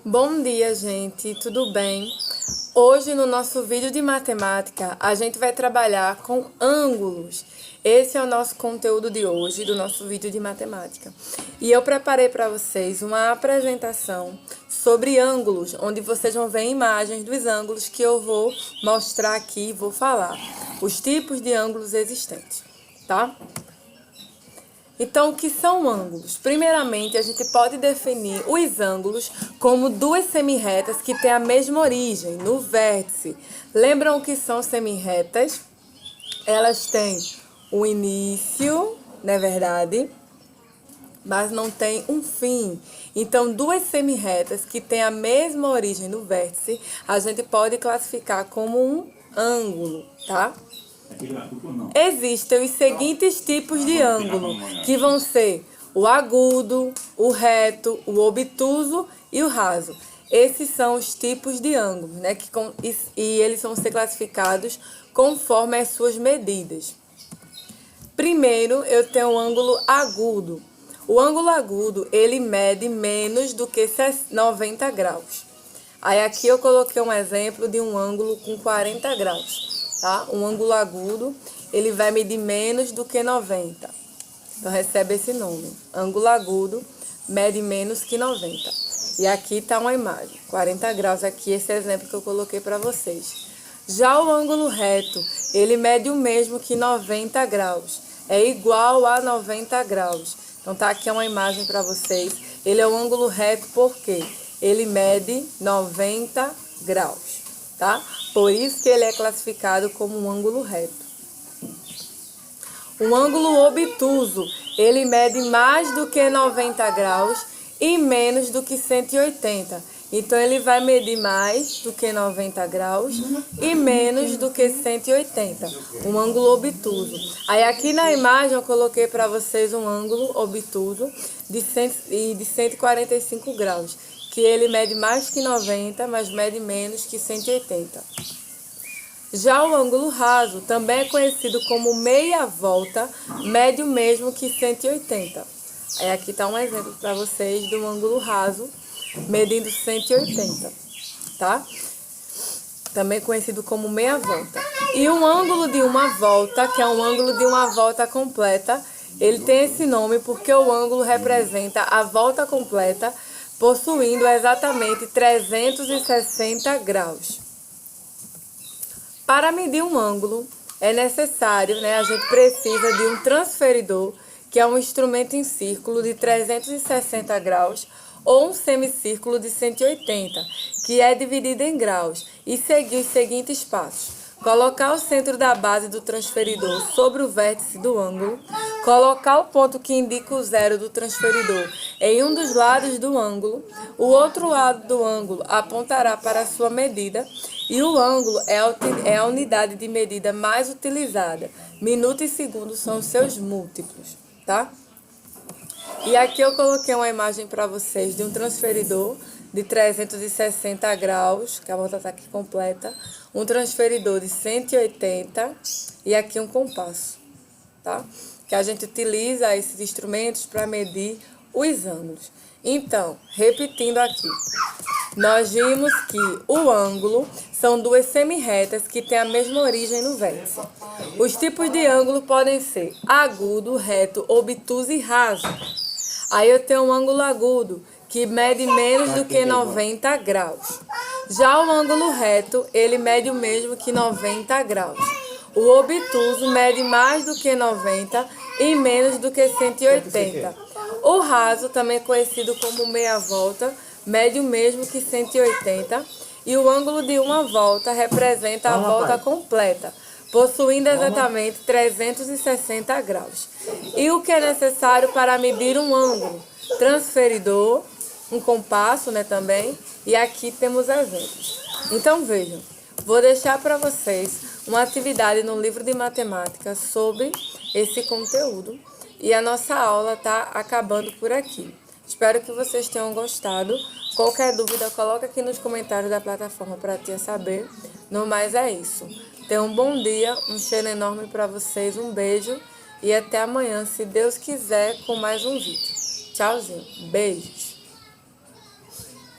Bom dia, gente, tudo bem? Hoje no nosso vídeo de matemática a gente vai trabalhar com ângulos. Esse é o nosso conteúdo de hoje, do nosso vídeo de matemática. E eu preparei para vocês uma apresentação sobre ângulos, onde vocês vão ver imagens dos ângulos que eu vou mostrar aqui e vou falar. Os tipos de ângulos existentes, tá? Então, o que são ângulos? Primeiramente, a gente pode definir os ângulos como duas semirretas que têm a mesma origem, no vértice. Lembram o que são semirretas? Elas têm um início, não é verdade? Mas não tem um fim. Então, duas semirretas que têm a mesma origem no vértice, a gente pode classificar como um ângulo, tá? Existem os seguintes tipos de ângulo, que vão ser o agudo, o reto, o obtuso e o raso. Esses são os tipos de ângulos, né? E eles vão ser classificados conforme as suas medidas. Primeiro, eu tenho o ângulo agudo. O ângulo agudo, ele mede menos do que 90 graus. Aí aqui eu coloquei um exemplo de um ângulo com 40 graus. Tá? Um ângulo agudo, ele vai medir menos do que 90. Então, recebe esse nome. Ângulo agudo mede menos que 90. E aqui está uma imagem. 40 graus aqui, esse exemplo que eu coloquei para vocês. Já o ângulo reto, ele mede o mesmo que 90 graus. É igual a 90 graus. Então, tá aqui uma imagem para vocês. Ele é o ângulo reto porque ele mede 90 graus. Tá? Por isso que ele é classificado como um ângulo reto. Um ângulo obtuso, ele mede mais do que 90 graus e menos do que 180. Então, ele vai medir mais do que 90 graus e menos do que 180. Um ângulo obtuso. Aí, aqui na imagem, eu coloquei para vocês um ângulo obtuso de 145 graus. Que ele mede mais que 90, mas mede menos que 180. Já o ângulo raso, também é conhecido como meia volta, mede o mesmo que 180. Aí aqui está um exemplo para vocês do ângulo raso, medindo 180, tá? Também conhecido como meia volta. E um ângulo de uma volta, que é um ângulo de uma volta completa, ele tem esse nome porque o ângulo representa a volta completa, possuindo exatamente 360 graus. Para medir um ângulo, é necessário, a gente precisa de um transferidor, que é um instrumento em círculo de 360 graus, ou um semicírculo de 180, que é dividido em graus, e seguir os seguintes passos. Colocar o centro da base do transferidor sobre o vértice do ângulo. Colocar o ponto que indica o zero do transferidor em um dos lados do ângulo. O outro lado do ângulo apontará para a sua medida. E o ângulo é a unidade de medida mais utilizada. Minuto e segundo são os seus múltiplos, tá? E aqui eu coloquei uma imagem para vocês de um transferidor de 360 graus, que a volta está aqui completa, um transferidor de 180 e aqui um compasso, tá? Que a gente utiliza esses instrumentos para medir os ângulos. Então, repetindo aqui, nós vimos que o ângulo são duas semirretas que têm a mesma origem no vértice. Os tipos de ângulo podem ser agudo, reto, obtuso e raso. Aí eu tenho um ângulo agudo, que mede menos do que 90 graus. Já o ângulo reto, ele mede o mesmo que 90 graus. O obtuso mede mais do que 90 e menos do que 180. O raso, também conhecido como meia volta, mede o mesmo que 180. E o ângulo de uma volta representa a volta completa, possuindo exatamente 360 graus. E o que é necessário para medir um ângulo? Transferidor, um compasso, também, e aqui temos exemplos. Então, vejam, vou deixar para vocês uma atividade no livro de matemática sobre esse conteúdo, e a nossa aula está acabando por aqui. Espero que vocês tenham gostado. Qualquer dúvida, coloca aqui nos comentários da plataforma para a tia saber. No mais é isso. Tenham um bom dia, um cheiro enorme para vocês, um beijo e até amanhã, se Deus quiser, com mais um vídeo. Tchauzinho, beijos.